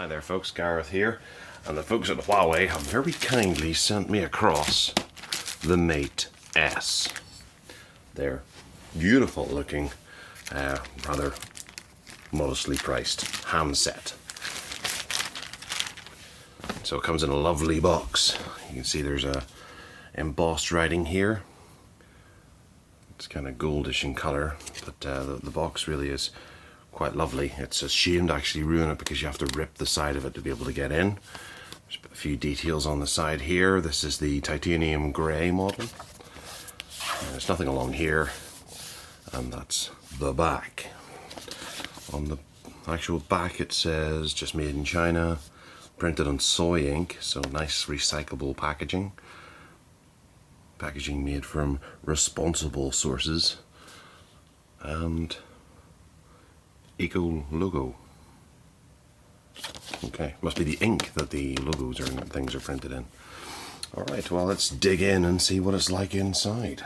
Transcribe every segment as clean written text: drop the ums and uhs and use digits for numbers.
there folks, Gareth here, and the folks at Huawei have very kindly sent me across the Mate S. They're beautiful looking, rather modestly priced handset. So it comes in a lovely box. You can see there's a embossed writing here. It's kind of goldish in colour, but the box really is quite lovely. It's a shame to actually ruin it because you have to rip the side of it to be able to get in. There's a few details on the side here. This is the titanium grey model. There's nothing along here, and that's the back. On the actual back it says just made in China, printed on soy ink, so nice recyclable packaging. Packaging made from responsible sources, and eco logo. Okay, must be the ink that the logos and things are printed in. Alright, well let's dig in and see what it's like inside.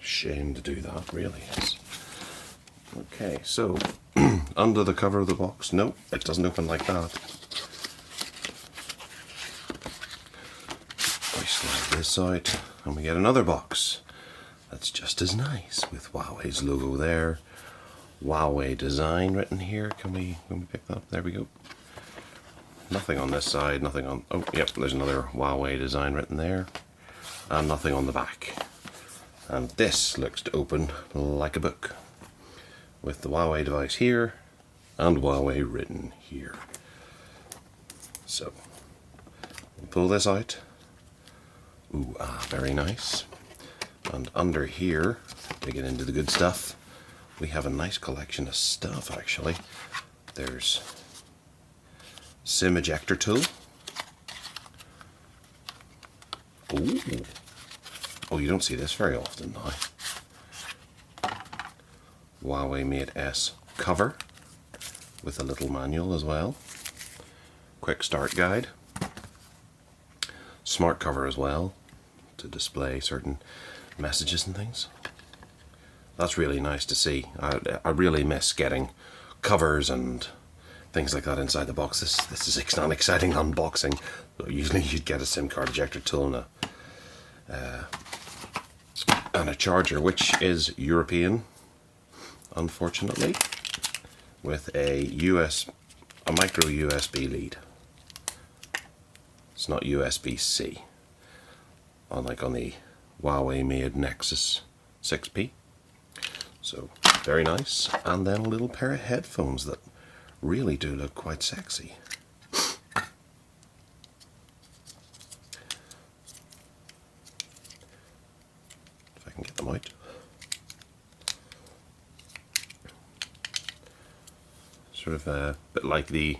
Shame to do that, really is. Okay, so under the cover of the box, no, it doesn't open like that. We slide this out and we get another box that's just as nice with Huawei's logo there. Huawei design written here. Can we pick that up? There we go. Nothing on this side, nothing on, oh yep, there's another Huawei design written there, and nothing on the back. And this looks to open like a book with the Huawei device here and Huawei written here. So we'll pull this out. Ooh, very nice. And under here, to get into the good stuff, we have a nice collection of stuff actually. There's SIM ejector tool. Ooh. Oh, you don't see this very often now. Huawei Mate S cover with a little manual as well. Quick start guide. Smart cover as well to display certain messages and things. That's really nice to see. I really miss getting covers and things like that inside the box. This is an exciting unboxing. Usually you'd get a SIM card ejector tool and a charger, which is European, unfortunately, with a micro USB lead. It's not USB-C, unlike on the Huawei made Nexus 6P. So very nice, and then a little pair of headphones that really do look quite sexy. If I can get them out. Sort of a bit like the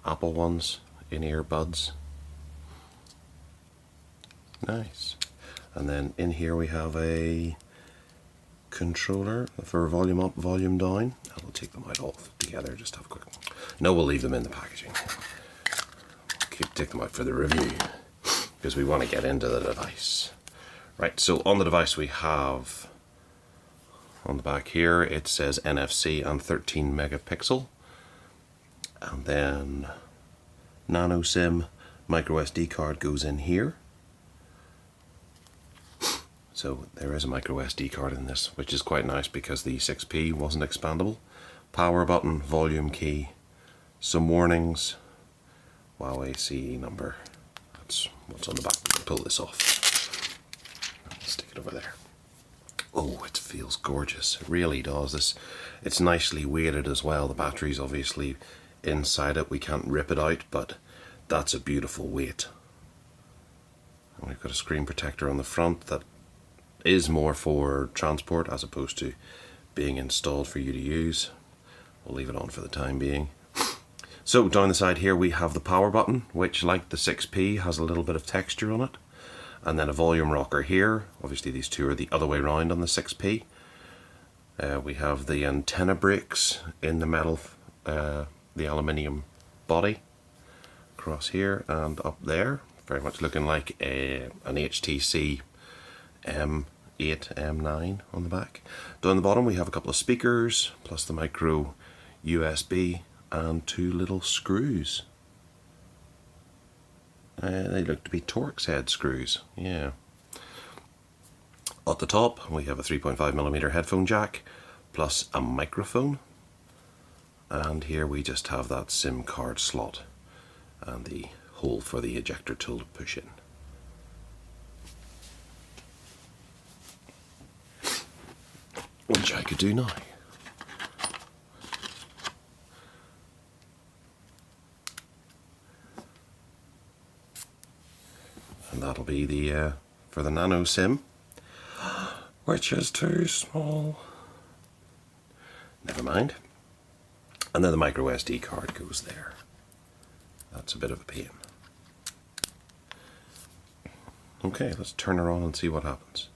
Apple ones, in-ear buds. Nice. And then in here we have a controller for volume up, volume down. I'll take them out all together, just have a quick one. No, we'll leave them in the packaging. Take them out for the review because we want to get into the device. Right, so on the device we have, on the back here, it says NFC and 13 megapixel. And then nano SIM micro SD card goes in here. So there is a micro SD card in this, which is quite nice because the 6P wasn't expandable. Power button, volume key, some warnings, Huawei CE number. That's what's on the back. We can pull this off. Stick it over there. Oh, it feels gorgeous. It really does. It's nicely weighted as well. The battery's obviously inside it. We can't rip it out, but that's a beautiful weight. And we've got a screen protector on the front that is more for transport as opposed to being installed for you to use. We'll leave it on for the time being. So down the side here we have the power button, which like the 6P has a little bit of texture on it, and then a volume rocker here. Obviously these two are the other way around on the 6P. We have the antenna brakes in the metal, the aluminium body across here and up there, very much looking like an HTC M8, M9 on the back. Down the bottom we have a couple of speakers plus the micro USB and two little screws. They look to be Torx head screws, yeah. At the top we have a 3.5mm headphone jack plus a microphone, and here we just have that SIM card slot and the hole for the ejector tool to push in. Which I could do now. And that'll be the for the nano SIM, which is too small. Never mind. And then the micro SD card goes there. That's a bit of a pain. Okay, let's turn her on and see what happens.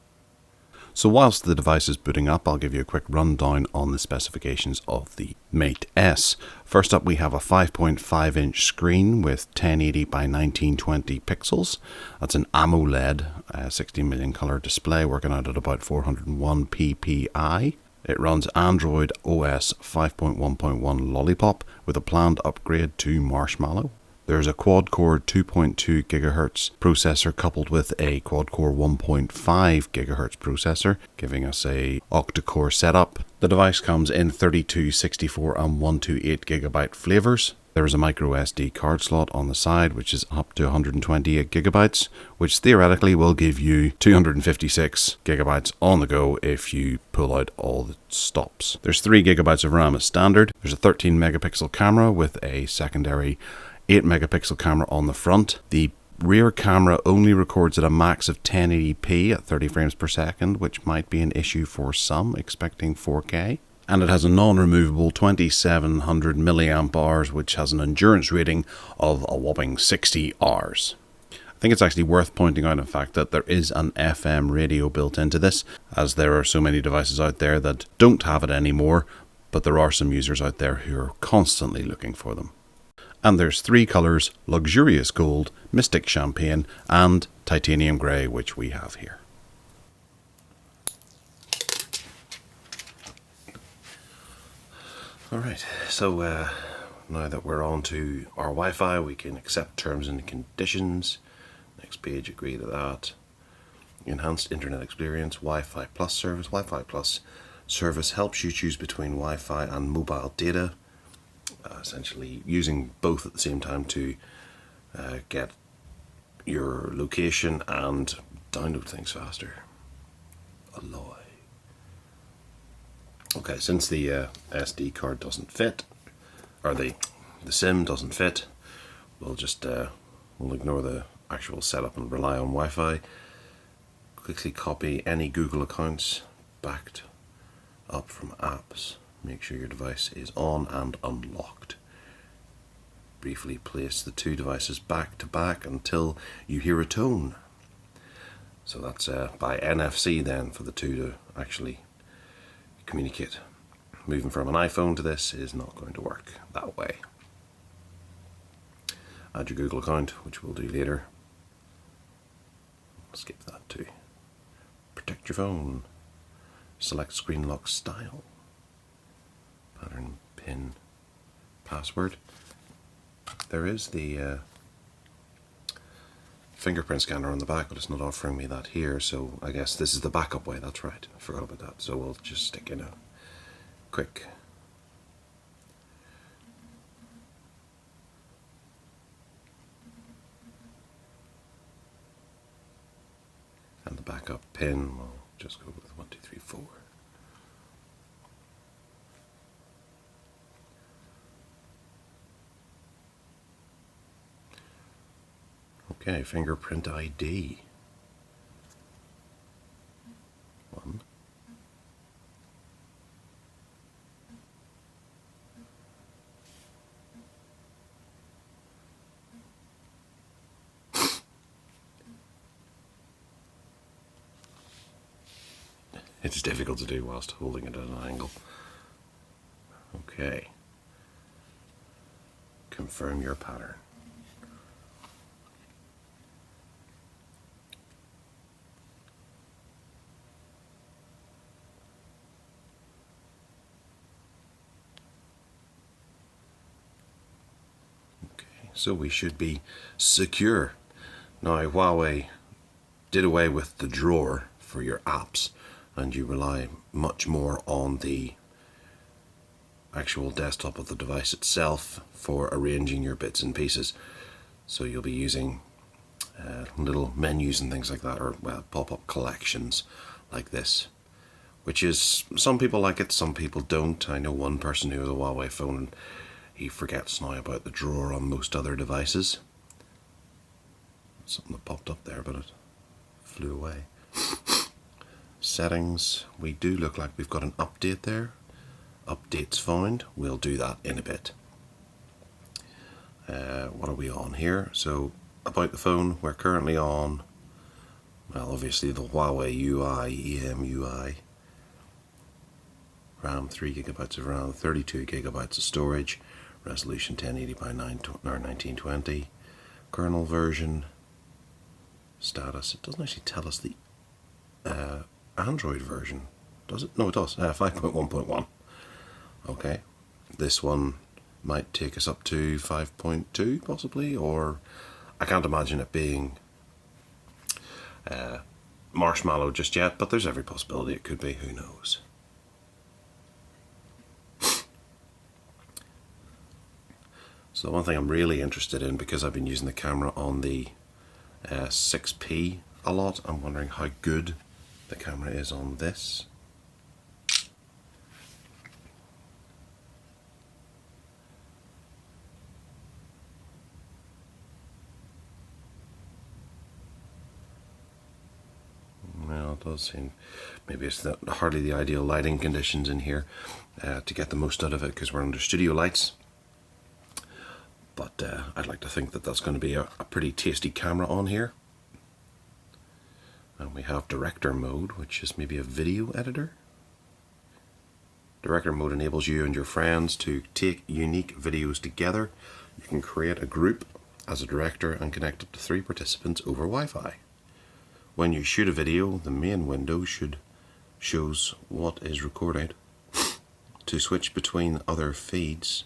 So whilst the device is booting up, I'll give you a quick rundown on the specifications of the Mate S. First up, we have a 5.5-inch screen with 1080 by 1920 pixels. That's an Amoled 16 million color display working out at about 401 ppi. It runs Android OS 5.1.1 Lollipop with a planned upgrade to Marshmallow. There's a quad-core 2.2 GHz processor coupled with a quad-core 1.5 GHz processor, giving us a octa-core setup. The device comes in 32, 64 and 128 GB flavors. There is a micro SD card slot on the side, which is up to 128 GB, which theoretically will give you 256 GB on the go if you pull out all the stops. There's 3 GB of RAM as standard. There's a 13 megapixel camera with a secondary 8 megapixel camera on the front. The rear camera only records at a max of 1080p at 30 frames per second, which might be an issue for some expecting 4K. And it has a non-removable 2700 milliamp hours, which has an endurance rating of a whopping 60 hours. I think it's actually worth pointing out, in fact, that there is an FM radio built into this, as there are so many devices out there that don't have it anymore, but there are some users out there who are constantly looking for them. And there's 3 colours: luxurious gold, mystic champagne and titanium grey, which we have here. Alright, so now that we're on to our Wi-Fi, we can accept terms and conditions. Next page, agree to that. Enhanced internet experience, Wi-Fi plus service. Wi-Fi plus service helps you choose between Wi-Fi and mobile data. Essentially using both at the same time to get your location and download things faster. Alloy. Okay, since the SD card doesn't fit, or the SIM doesn't fit, we'll just we'll ignore the actual setup and rely on Wi-Fi. Quickly copy any Google accounts backed up from apps. Make sure your device is on and unlocked. Briefly place the 2 devices back to back until you hear a tone. So that's by NFC then for the 2 to actually communicate. Moving from an iPhone to this is not going to work that way. Add your Google account, which we'll do later. Skip that too. Protect your phone. Select screen lock style. Pattern, pin, password. There is the fingerprint scanner on the back, but it's not offering me that here, so I guess this is the backup way. That's right, I forgot about that. So we'll just stick in a quick and the backup pin. We'll just go with 1, 2, 3, 4. Okay, fingerprint ID. 1. It's difficult to do whilst holding it at an angle. Okay. Confirm your pattern. so we should be secure. Now Huawei did away with the drawer for your apps, and you rely much more on the actual desktop of the device itself for arranging your bits and pieces. So you'll be using little menus and things like that, or well, pop-up collections like this, which is, some people like it, some people don't. I know one person who has a Huawei phone and he forgets now about the drawer on most other devices. Something that popped up there, but it flew away. Settings, we do look like we've got an update there. Updates found, we'll do that in a bit. What are we on here? So about the phone, we're currently on, well, obviously the Huawei UI, EMUI. RAM 3 GB of RAM, 32 GB of storage, resolution 1080 by 1920, kernel version, status. It doesn't actually tell us the Android version, does it? No, it does. 5.1.1. Okay, this one might take us up to 5.2 possibly, or I can't imagine it being Marshmallow just yet, but there's every possibility it could be, who knows. So the one thing I'm really interested in, because I've been using the camera on the 6P a lot, I'm wondering how good the camera is on this. Well, it does seem, maybe it's hardly the ideal lighting conditions in here to get the most out of it, because we're under studio lights. But I'd like to think that that's going to be a pretty tasty camera on here. And we have director mode, which is maybe a video editor. Director mode enables you and your friends to take unique videos together. You can create a group as a director and connect up to 3 participants over Wi-Fi. When you shoot a video, the main window shows what is recorded. To switch between other feeds.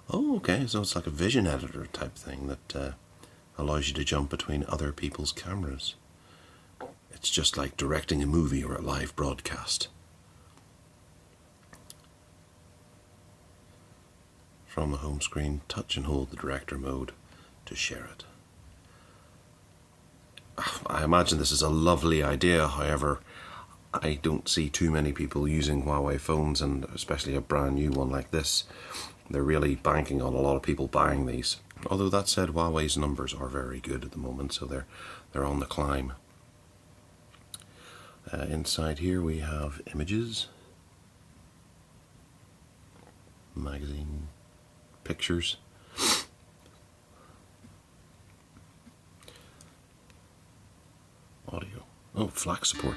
Oh, okay, so it's like a vision editor type thing that allows you to jump between other people's cameras. It's just like directing a movie or a live broadcast. From the home screen, touch and hold the director mode to share it. I imagine this is a lovely idea, however, I don't see too many people using Huawei phones, and especially a brand new one like this. They're really banking on a lot of people buying these. Although that said, Huawei's numbers are very good at the moment, so they're on the climb. Inside here we have images, magazine, pictures. Audio. Oh, FLAC support.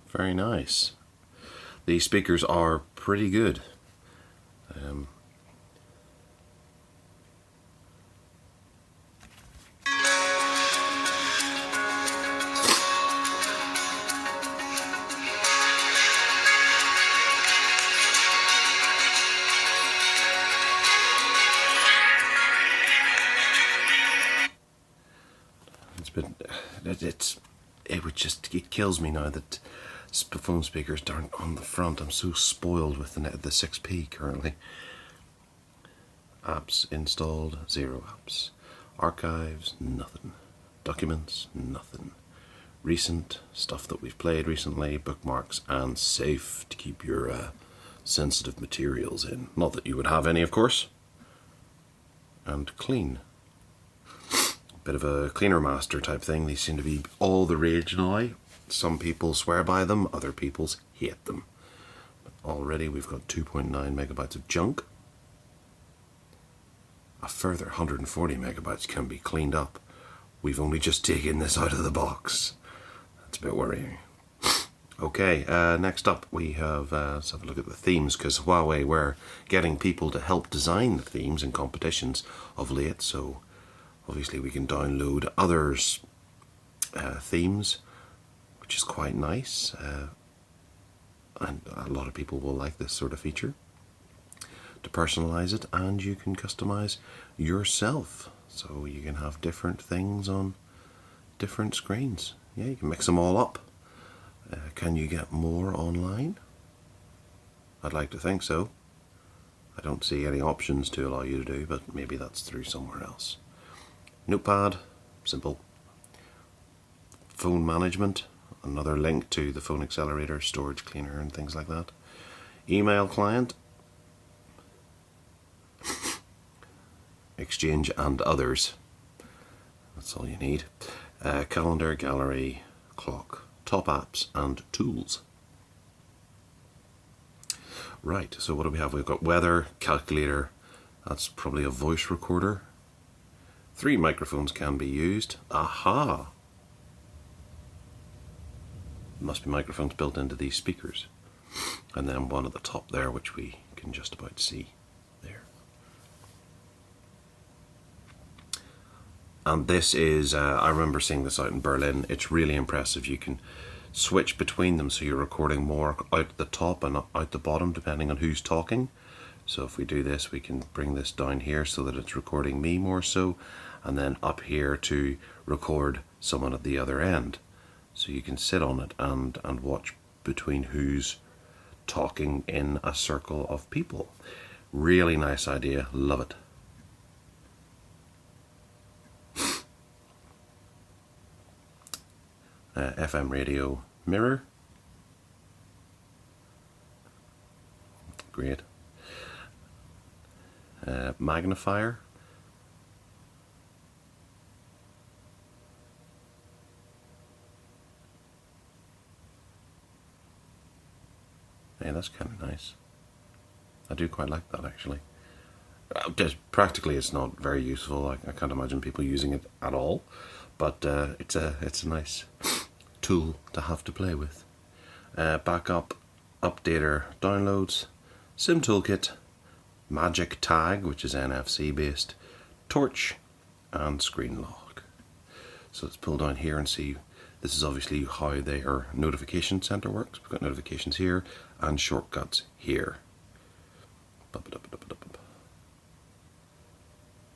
Very nice. The speakers are pretty good. It kills me now that phone speakers aren't on the front. I'm so spoiled with the 6P currently. Apps installed, 0 apps. Archives, nothing. Documents, nothing. Recent, stuff that we've played recently, bookmarks, and safe to keep your sensitive materials in. Not that you would have any, of course. And clean. Bit of a cleaner master type thing. These seem to be all the rage now. Some people swear by them, other people hate them. But already we've got 2.9 megabytes of junk. A further 140 megabytes can be cleaned up. We've only just taken this out of the box. That's a bit worrying. Okay, next up we have, let's have a look at the themes, because Huawei were getting people to help design the themes in competitions of late, so obviously we can download others' themes which is quite nice. And a lot of people will like this sort of feature. To personalize it, and you can customize yourself. So you can have different things on different screens. Yeah, you can mix them all up. Can you get more online? I'd like to think so. I don't see any options to allow you to do, but maybe that's through somewhere else. Notepad, simple. Phone management, another link to the phone accelerator, storage cleaner and things like that. Email client, Exchange and others. That's all you need. Calendar, gallery, clock, top apps and tools. Right, so what do we have? We've got weather, calculator, that's probably a voice recorder. 3 microphones can be used. Aha! Must be microphones built into these speakers. And then one at the top there, which we can just about see there. And this is, I remember seeing this out in Berlin. It's really impressive. You can switch between them, so you're recording more out the top and out the bottom depending on who's talking. So if we do this, we can bring this down here so that it's recording me more so, and then up here to record someone at the other end. So you can sit on it and watch between who's talking in a circle of people. Really nice idea, love it. FM radio mirror. Great. Magnifier. Yeah, that's kind of nice. I do quite like that actually. Practically it's not very useful. I can't imagine people using it at all, but it's a nice tool to have to play with. Backup, updater, downloads, SIM toolkit, magic tag, which is NFC based, torch, and screen lock. So let's pull down here and see. This is obviously how their notification center works. We've got notifications here and shortcuts here.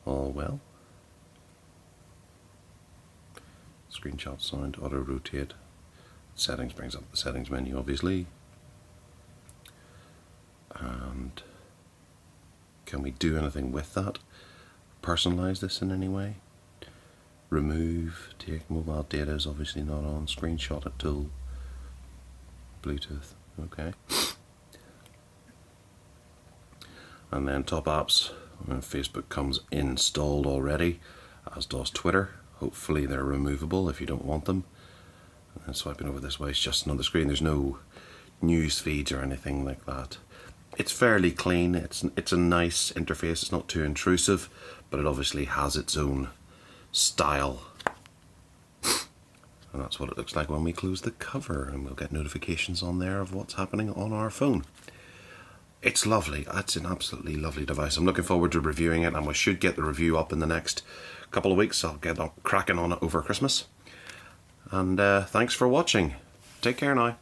All well. Screenshot sound, auto rotate. Settings brings up the settings menu obviously. And can we do anything with that? Personalize this in any way? Remove, take mobile data is obviously not on. Screenshot it tool. Bluetooth, okay. And then top apps. Facebook comes installed already, as does Twitter. Hopefully they're removable if you don't want them. And then swiping over this way is just another screen. There's no news feeds or anything like that. It's fairly clean. It's a nice interface. It's not too intrusive, but it obviously has its own style. And that's what it looks like when we close the cover, and we'll get notifications on there of what's happening on our phone. It's lovely. It's an absolutely lovely device. I'm looking forward to reviewing it, and we should get the review up in the next couple of weeks. I'll get cracking on it over Christmas. And thanks for watching. Take care now.